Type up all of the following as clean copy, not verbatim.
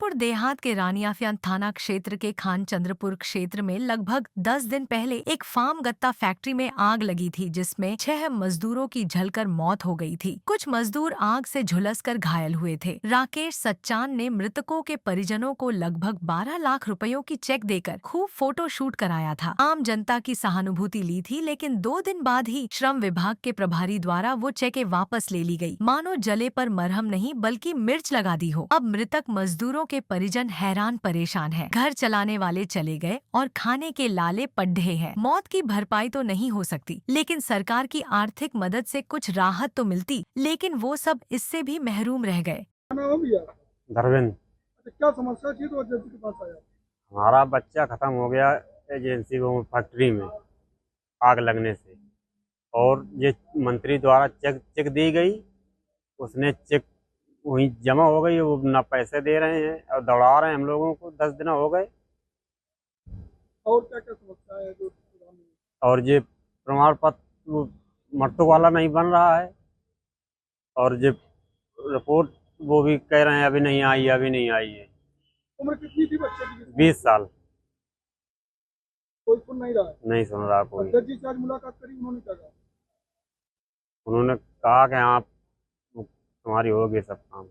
राठौड़ देहात के रानियाफियान थाना क्षेत्र के खान चंद्रपुर क्षेत्र में लगभग 10 दिन पहले एक फार्म गत्ता फैक्ट्री में आग लगी थी, जिसमें 6 मजदूरों की जलकर मौत हो गई थी। कुछ मजदूर आग से झुलसकर घायल हुए थे। राकेश सच्चान ने मृतकों के परिजनों को लगभग 12 लाख रुपयों की चेक देकर खूब फोटो शूट कराया था। आम जनता की सहानुभूति ली थी, लेकिन 2 दिन बाद ही श्रम विभाग के प्रभारी द्वारा वो चेकें वापस ले ली गई, मानो जले पर मरहम नहीं बल्कि मिर्च लगा दी हो। अब मृतक मजदूरों के परिजन हैरान परेशान हैं। घर चलाने वाले चले गए और खाने के लाले पड्ढे हैं। मौत की भरपाई तो नहीं हो सकती, लेकिन सरकार की आर्थिक मदद से कुछ राहत तो मिलती, लेकिन वो सब इससे भी महरूम रह गए। धर्मेंद्र, क्या समस्या थी तो एजेंसी के पास आया? हमारा बच्चा खत्म हो गया एजेंसी वो फैक्ट्री में आग लगने से, और ये मंत्री द्वारा चेक दी गई। उसने चेक वहीं जमा हो गई, वो ना पैसे दे रहे हैं और दौड़ा रहे हैं हम लोगों को। 10 दिन हो गए। और क्या क्या समस्या है जो? और ये प्रमाण पत्र मट्टू वाला नहीं बन रहा है, और ये रिपोर्ट वो भी कह रहे हैं अभी नहीं आई है। उम्र कितनी थी बच्चे की? 20 साल। कोई सुन नहीं रहा है? नहीं सुन रहा कोई। जज जी से आज मुलाकात करी, उन्होंने क्या कहा? उन्होंने कहा कि हाँ तुम्हारी होगी सब काम।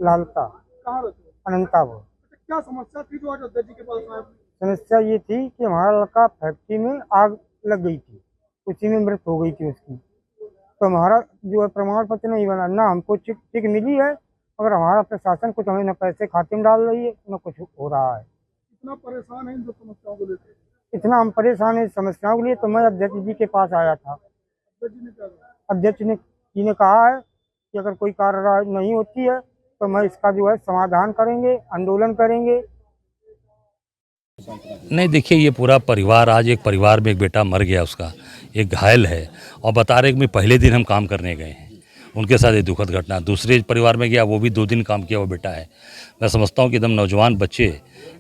लालता कहाँ रहते हो? अनंतापुर। क्या समस्या थी जो आज जज जी के पास आए? समस्या ये थी कि हमारा लड़का फैक्ट्री में आग लग गई थी, उसी में मृत हो गई थी उसकी। तो हमारा जो है प्रमाण पत्र नहीं बना, ना हमको चेक मिली है, मगर हमारा प्रशासन कुछ हमें न पैसे खाते में डाल रही है, न कुछ हो रहा है। इतना परेशान है इन समस्याओं को लेकर? इतना हम परेशान है समस्याओं के लिए, तो मैं अध्यक्ष जी के पास आया था। जज जी ने क्या कहा? अध्यक्ष जी ने कहा है कि अगर कोई कार्रवाई नहीं होती है तो मैं इसका जो है समाधान करेंगे, आंदोलन करेंगे। नहीं, देखिए ये पूरा परिवार, आज एक परिवार में एक बेटा मर गया, उसका एक घायल है, और बता रहे कि पहले दिन हम काम करने गए हैं, उनके साथ ये दुखद घटना। दूसरे परिवार में गया, वो भी 2 दिन काम किया, वो बेटा है। मैं समझता हूँ कि एकदम नौजवान बच्चे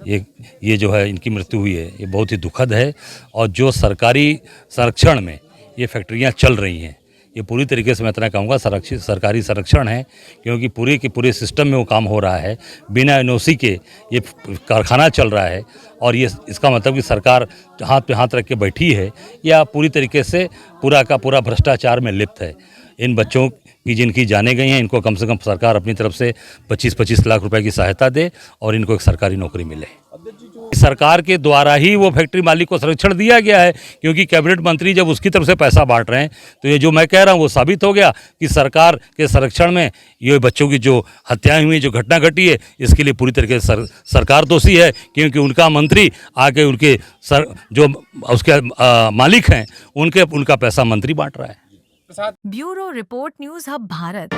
ये जो है इनकी मृत्यु हुई है, ये बहुत ही दुखद है। और जो सरकारी संरक्षण में ये फैक्ट्रियाँ चल रही हैं, ये पूरी तरीके से मैं इतना कहूँगा सरकारी संरक्षण है, क्योंकि पूरे के पूरे सिस्टम में वो काम हो रहा है, बिना एनओसी के ये कारखाना चल रहा है। और ये इसका मतलब कि सरकार हाथ पे हाथ रख के बैठी है या पूरी तरीके से पूरा का पूरा भ्रष्टाचार में लिप्त है। इन बच्चों की जिनकी जाने गई हैं, इनको कम से कम सरकार अपनी तरफ से 25-25 लाख रुपए की सहायता दे और इनको एक सरकारी नौकरी मिले। सरकार के द्वारा ही वो फैक्ट्री मालिक को संरक्षण दिया गया है, क्योंकि कैबिनेट मंत्री जब उसकी तरफ से पैसा बांट रहे हैं, तो ये जो मैं कह रहा हूँ वो साबित हो गया कि सरकार के संरक्षण में ये बच्चों की जो हत्याएं हुई, जो घटना घटी है, इसके लिए पूरी तरीके से सरकार दोषी है, क्योंकि उनका मंत्री आके उनके जो उसके मालिक हैं उनका पैसा मंत्री बांट रहा है। Bureau report, news hub Bharat.